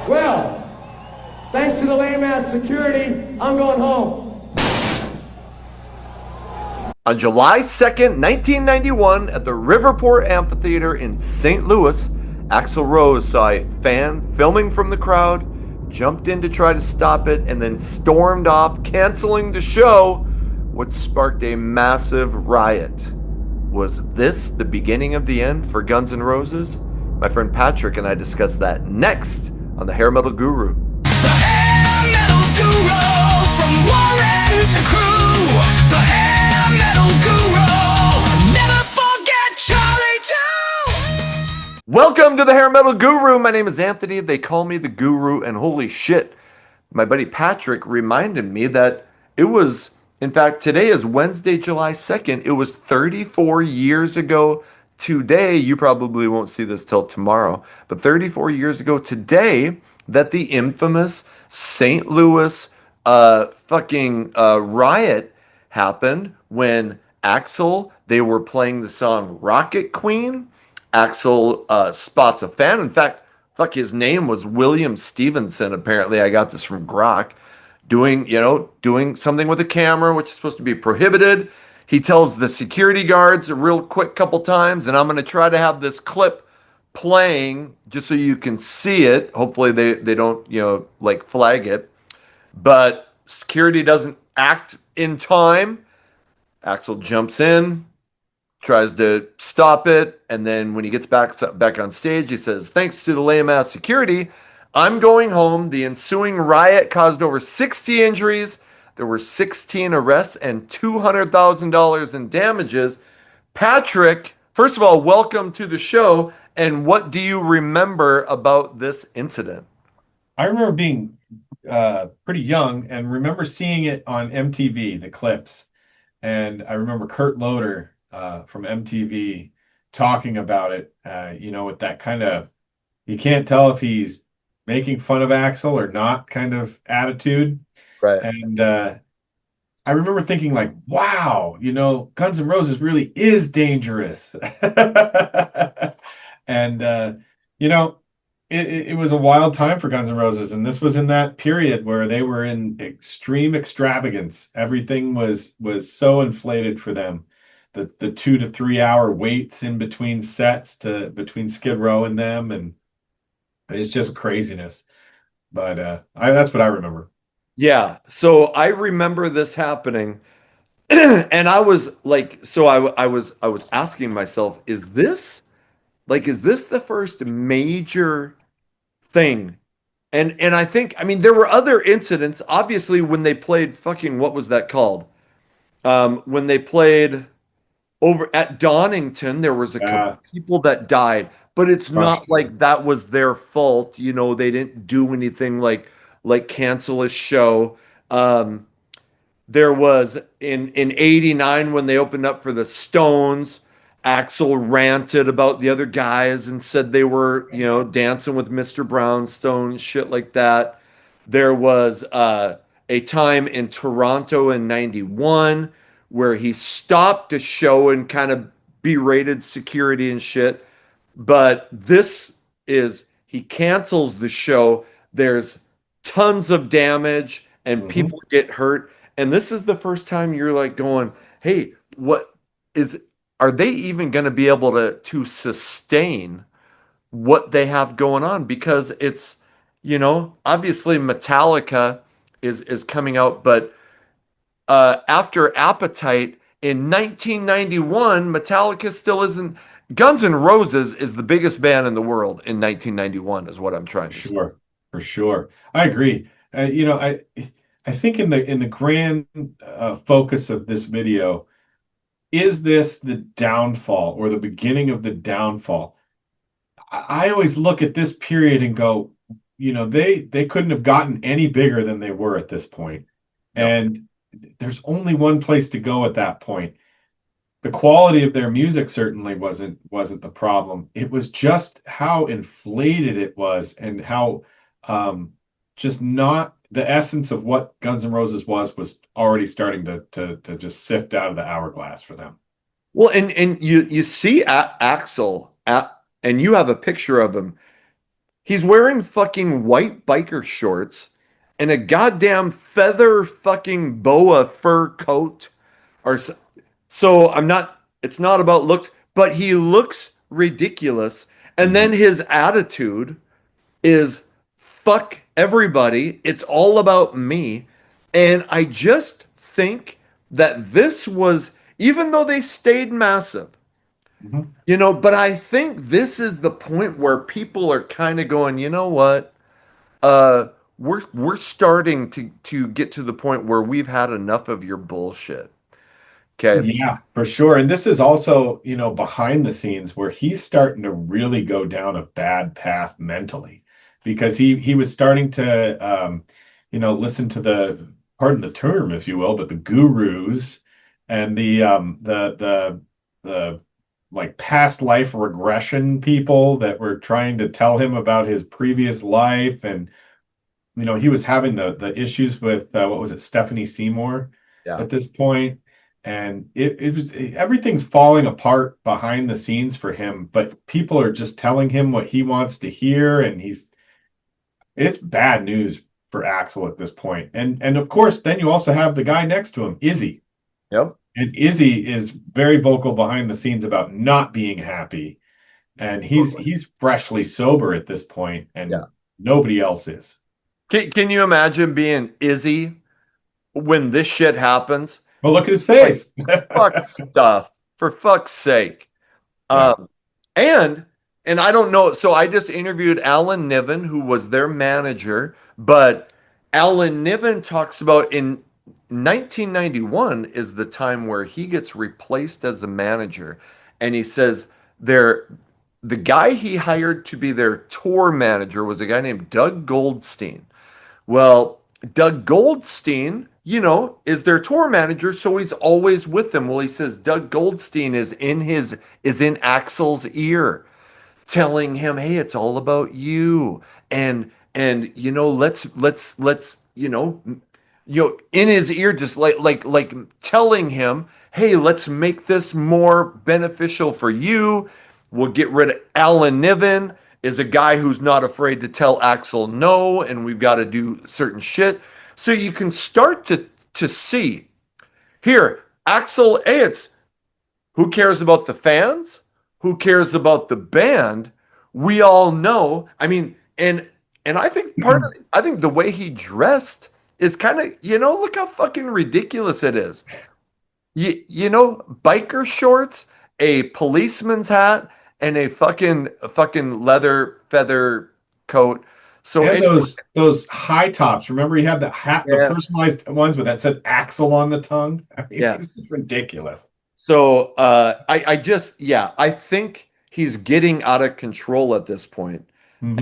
Well, thanks to the lame-ass security, I'm going home. On July 2nd, 1991, at the Riverport Amphitheater in St. Louis, Axl Rose saw a fan filming from the crowd, jumped in to try to stop it, and then stormed off, canceling the show, which sparked a massive riot. Was this the beginning of the end for Guns N' Roses? My friend Patrick and I discuss that next on the Hair Metal Guru. The hair metal guru from Warren to Crew. The hair metal guru. Never forget Charlie too. Welcome to the Hair Metal Guru. My name is Anthony. They call me the Guru, and holy shit, my buddy Patrick reminded me that it was, in fact, today is Wednesday, July 2nd. It was 34 years ago today. You probably won't see this till tomorrow, but 34 years ago today that the infamous St. Louis riot happened when Axl, they were playing the song Rocket Queen. Axl spots a fan. In fact, his name was William Stevenson. Apparently, I got this from Grok. Doing something with a camera, which is supposed to be prohibited. He tells the security guards a real quick couple times, and I'm going to try to have this clip playing just so you can see it. Hopefully, they don't flag it. But security doesn't act in time. Axl jumps in, tries to stop it, and then when he gets back on stage, he says, "Thanks to the lame ass security, I'm going home." The ensuing riot caused over 60 injuries. There were 16 arrests and $200,000 in damages. Patrick, first of all, welcome to the show. And what do you remember about this incident? I remember being pretty young and remember seeing it on MTV, the clips. And I remember Kurt Loder from MTV talking about it, with that kind of, you can't tell if he's making fun of Axl or not kind of attitude. Right. And I remember thinking like, wow, Guns N' Roses really is dangerous. And, it was a wild time for Guns N' Roses. And this was in that period where they were in extreme extravagance. Everything was so inflated for them. The 2 to 3 hour waits in between sets between Skid Row and them. And it's just craziness. But that's what I remember. Yeah. So I remember this happening. And I was like, I was asking myself, is this the first major thing? And I think, I mean, there were other incidents, obviously, when they played fucking, what was that called? When they played over at Donington, there was a couple people that died, but it's not like that was their fault. They didn't do anything like cancel a show. There was in '89 when they opened up for the Stones. Axl ranted about the other guys and said they were, dancing with Mr. Brownstone, shit like that. There was a time in Toronto in '91 where he stopped a show and kind of berated security and shit. But he cancels the show. There's tons of damage and people get hurt. And this is the first time you're like going, hey, are they even going to be able to sustain what they have going on? Because it's, obviously Metallica is coming out, but after Appetite in 1991, Metallica still isn't. Guns N' Roses is the biggest band in the world in 1991, is what I'm trying to say. Sure, for sure. I agree. I think in the grand focus of this video, is this the downfall or the beginning of the downfall? I always look at this period and go, they couldn't have gotten any bigger than they were at this point. No. And there's only one place to go at that point. The quality of their music certainly wasn't the problem. It was just how inflated it was and how just not the essence of what Guns N' Roses was already starting to just sift out of the hourglass for them. Well, and you see Axl and you have a picture of him. He's wearing fucking white biker shorts and a goddamn feather fucking boa fur coat. Or so I'm not, it's not about looks, but he looks ridiculous. And then Mhm. his attitude is fuck everybody. It's all about me. And I just think that this was, even though they stayed massive, Mhm. but I think this is the point where people are kind of going, you know what? Uh, we're starting to get to the point where we've had enough of your bullshit. Okay. Yeah, for sure. And this is also, behind the scenes where he's starting to really go down a bad path mentally because he was starting to listen to pardon the term, if you will, but the gurus and the like past life regression people that were trying to tell him about his previous life. And he was having the issues with what was it, Stephanie Seymour Yeah. at this point, and it was everything's falling apart behind the scenes for him. But people are just telling him what he wants to hear, and it's bad news for Axel at this point. And of course, then you also have the guy next to him, Izzy, Yep. and Izzy is very vocal behind the scenes about not being happy, and he's freshly sober at this point, Yeah. and nobody else is. Can you imagine being Izzy when this shit happens? Well, look at his Like, face. fuck stuff, for fuck's sake. Yeah. Um, and and I don't know. So I just interviewed Alan Niven, who was their manager, but Alan Niven talks about in 1991 is the time where he gets replaced as the manager, and he says there the guy he hired to be their tour manager was a guy named Doug Goldstein. Well, Doug Goldstein, is their tour manager, so he's always with them. Well, he says Doug Goldstein is in Axel's ear, telling him, "Hey, it's all about you." And let's in his ear, just like telling him, "Hey, let's make this more beneficial for you. We'll get rid of Alan Niven is a guy who's not afraid to tell Axel no, and we've got to do certain shit." So you can start to see here, Axel, hey, it's who cares about the fans? Who cares about the band? We all know. I mean, and I think I think the way he dressed is kind of, look how fucking ridiculous it is. Biker shorts, a policeman's hat, and a fucking leather feather coat. So And anyway, those high tops. Remember, he had the hat, the yes, personalized ones with that said Axel on the tongue. I mean, it was yes. ridiculous. So I just, yeah, I think he's getting out of control at this point. Hmm.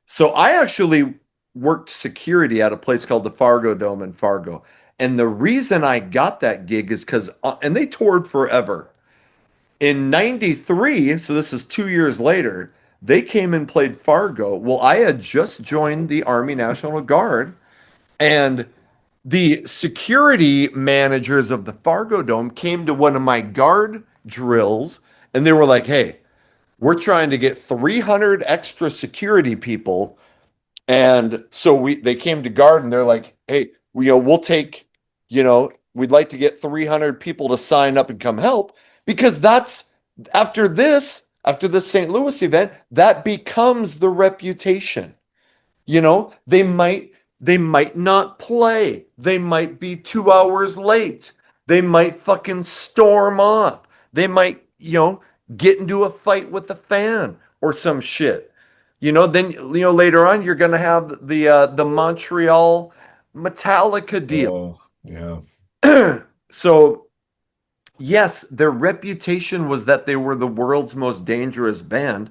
So I actually worked security at a place called the Fargo Dome in Fargo. And the reason I got that gig is because, and they toured forever. In 93, so this is 2 years later, they came and played Fargo. Well, I had just joined the Army National Guard, and the security managers of the Fargo Dome came to one of my guard drills, and they were like, "Hey, we're trying to get 300 extra security people." And so they came to guard and they're like, "Hey, we'll take, we'd like to get 300 people to sign up and come help because that's after this St. Louis event, that becomes the reputation. They might not play. They might be 2 hours late. They might fucking storm off. They might, get into a fight with the fan or some shit. Then later on you're gonna have the Montreal Metallica deal. Oh, yeah. So yes, their reputation was that they were the world's most dangerous band,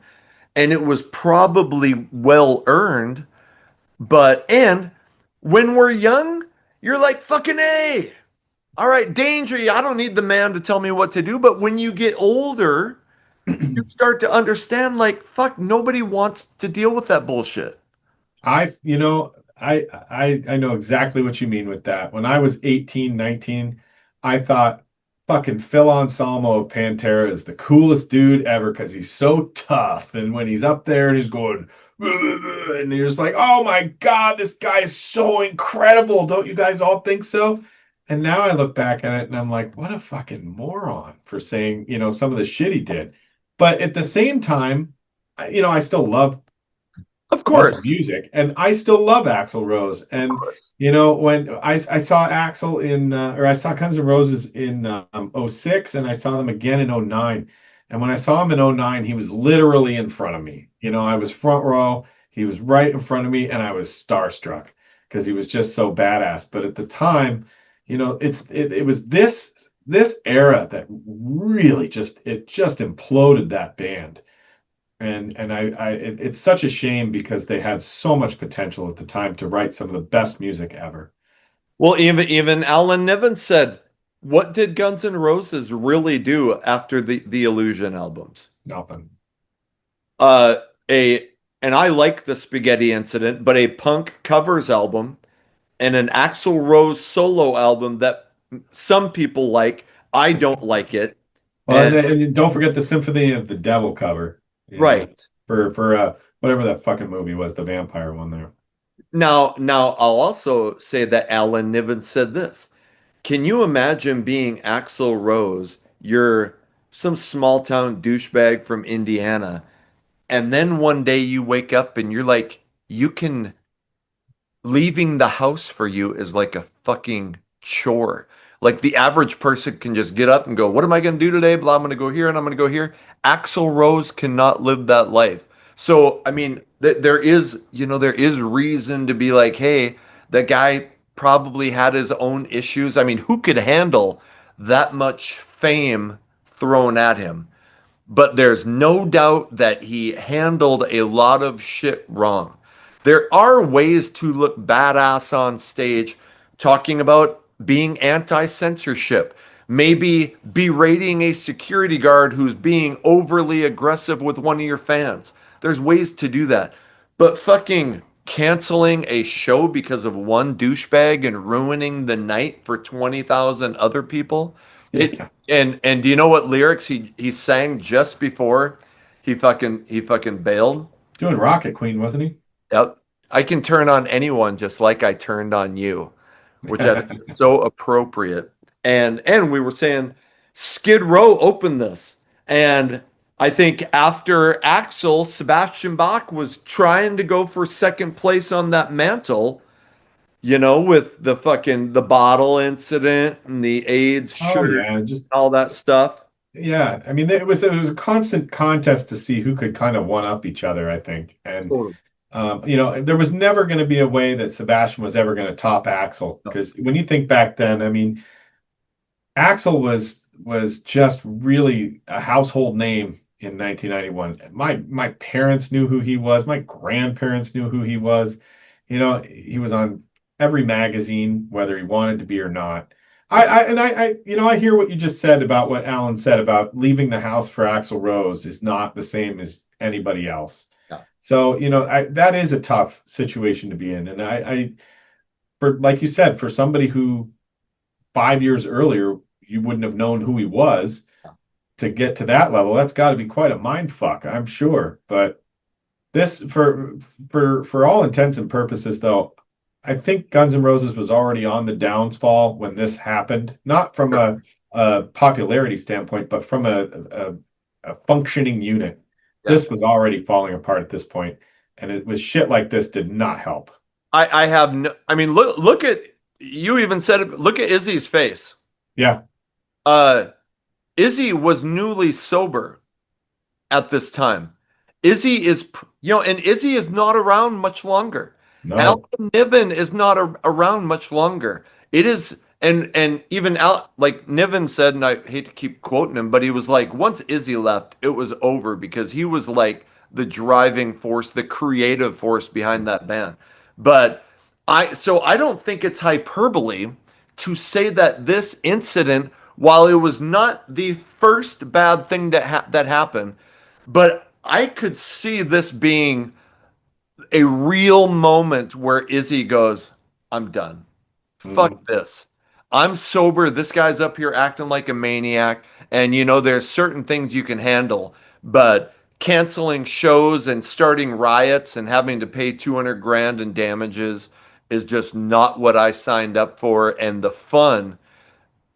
and it was probably well earned. And when we're young, you're like, fucking A. All right, danger. I don't need the man to tell me what to do. But when you get older, you start to understand, like, fuck, nobody wants to deal with that bullshit. I know exactly what you mean with that. When I was 18, 19, I thought fucking Phil Anselmo of Pantera is the coolest dude ever because he's so tough. And when he's up there and he's going, and you're just like, oh my God, this guy is so incredible. Don't you guys all think so? And now I look back at it and I'm like, what a fucking moron for saying, some of the shit he did. But at the same time, I still Of love the course. music, and I still love Axl Rose. Of And course. when I saw Axl or I saw Guns N' Roses in '06, and I saw them again in '09. And when I saw him in '09, he was literally in front of me. I was front row, he was right in front of me, and I was starstruck because he was just so badass. But at the time, it was this era that really just imploded that band. It's such a shame because they had so much potential at the time to write some of the best music ever. Well, even Alan Niven said, "What did Guns N' Roses really do after the Illusion albums?" Nothing. Uh, a and I like the Spaghetti Incident, but a punk covers album and an Axl Rose solo album that some people like. I don't like it. Well, And and don't forget the Symphony of the Devil cover. right For whatever that fucking movie was, the vampire one there. now, I'll also say that Alan Niven said this. Can you imagine being Axl Rose? You're some small town douchebag from Indiana, and then one day you wake up and you're like, you can leaving the house for you is like a fucking chore. Like the average person can just get up and go, "What am I going to do today? Blah, I'm going to go here and I'm going to go here." Axl Rose cannot live that life. So, I mean, there is, there is reason to be like, hey, that guy probably had his own issues. I mean, who could handle that much fame thrown at him? But there's no doubt that he handled a lot of shit wrong. There are ways to look badass on stage, talking about being anti censorship, maybe berating a security guard who's being overly aggressive with one of your fans. There's ways to do that. But fucking canceling a show because of one douchebag and ruining the night for 20,000 other people, it Yeah. and do you know what lyrics he sang just before he fucking bailed? Doing Rocket Queen, wasn't he? Yep. I can turn on anyone just like I turned on you, which I think is so appropriate. And we were saying Skid Row opened this. And I think after Axel, Sebastian Bach was trying to go for second place on that mantle, with the bottle incident and the AIDS Oh shirt, yeah, just all that stuff. yeah. I mean, it was a constant contest to see who could kind of one up each other, I think. And Totally. there was never going to be a way that Sebastian was ever going to top Axel No. because when you think back then, I mean, Axel was just really a household name in 1991. My parents knew who he was. My grandparents knew who he was. He was on every magazine, whether he wanted to be or not. I hear what you just said about what Alan said about leaving the house for Axl Rose is not the same as anybody else. Yeah. So, that is a tough situation to be in. And for like you said, for somebody who 5 years earlier you wouldn't have known who he was to get to that level, that's got to be quite a mind fuck, I'm sure. But this, for all intents and purposes, though, I think Guns N' Roses was already on the downfall when this happened. Not from a popularity standpoint, but from a functioning unit. Yeah. This was already falling apart at this point, and it was shit like this did not help. I have no, I mean, look at, you even said it, look at Izzy's face. Yeah, Uh, Izzy was newly sober at this time. Izzy is, and Izzy is not around much longer. no. Alan Niven is not around much longer. It is, and even like Niven said, and I hate to keep quoting him, but he was like, once Izzy left, it was over because he was like the driving force, the creative force behind that band. But I don't think it's hyperbole to say that this incident, while it was not the first bad thing that happened, but I could see this being a real moment where Izzy goes, "I'm done. Mhm. Fuck this. I'm sober. This guy's up here acting like a maniac. And there's certain things you can handle, but canceling shows and starting riots and having to pay 200 grand in damages is just not what I signed up for. And the fun,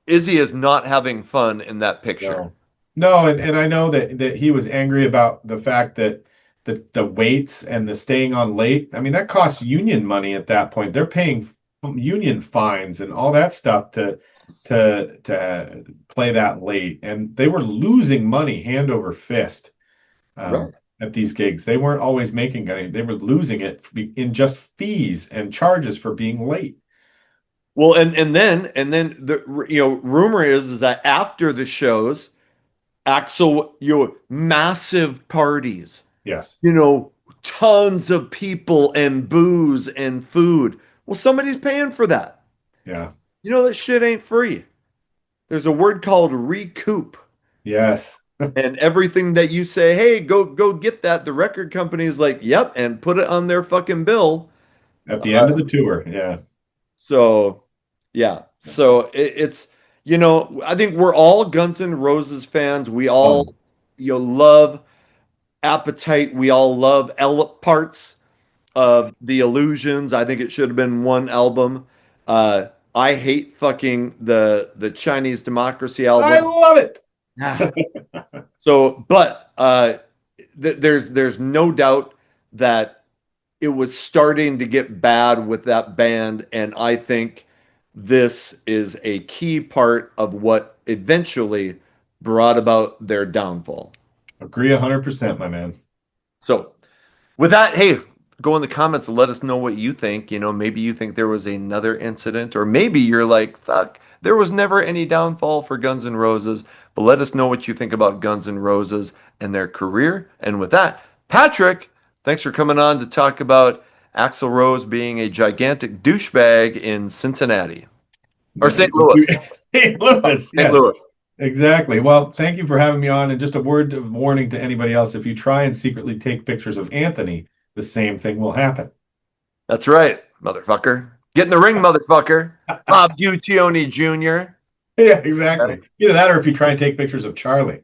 Izzy is not having fun in that picture. No. No, and I know that he was angry about the fact that the waits and the staying on late. I mean, that costs union money at that point. They're paying union fines and all that stuff to play that late. And they were losing money hand over fist Right. at these gigs. They weren't always making any. They were losing it in just fees and charges for being late. Well, and then the rumor is that after the shows, Axel, massive parties, Yes. tons of people and booze and food. Well, somebody's paying for that. Yeah. That shit ain't free. There's a word called recoup. Yes. And everything that you say, hey, go get that, the record company is like, yep, and put it on their fucking bill. At the end of the tour. Yeah. So, yeah. So it's, I think we're all Guns N' Roses fans. We Oh, all, love Appetite. We all love parts of The Illusions. I think it should have been one album. I hate fucking the Chinese Democracy I album. love it. Ah. So, but there's no doubt that it was starting to get bad with that band, and I think this is a key part of what eventually brought about their downfall. Agree 100%, my man. So, with that, hey, go in the comments and let us know what you think. Maybe you think there was another incident, or maybe you're like, fuck, there was never any downfall for Guns N' Roses. But let us know what you think about Guns N' Roses and their career. And with that, Patrick, thanks for coming on to talk about Axl Rose being a gigantic douchebag in Cincinnati or St. Louis. St. Louis, St. yes, Louis. exactly. Well, thank you for having me on. And just a word of warning to anybody else, if you try and secretly take pictures of Anthony, the same thing will happen. That's right, motherfucker. Get in the ring, motherfucker. Bob Guccione Jr. Yeah, exactly. Either that or if you try and take pictures of Charlie.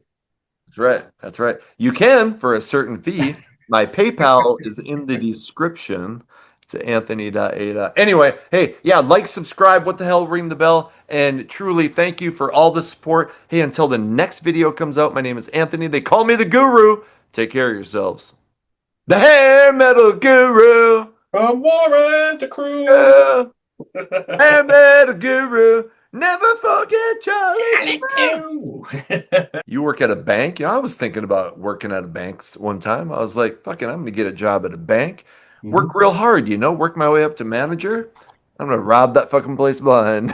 That's right. That's right. You can for a certain fee. My PayPal is in the description. It's Anthony.Ada. Anyway, hey, yeah, like, subscribe, what the hell, ring the bell. And truly, thank you for all the support. Hey, until the next video comes out, my name is Anthony. They call me the Guru. Take care of yourselves. The Hair Metal Guru. From Warren to Crew. Yeah. Hair Metal Guru. Never forget Charlie. You work at a bank? I was thinking about working at a bank one time. I was like, fucking, I'm going to get a job at a bank. Work real hard, work my way up to manager. I'm going to rob that fucking place blind.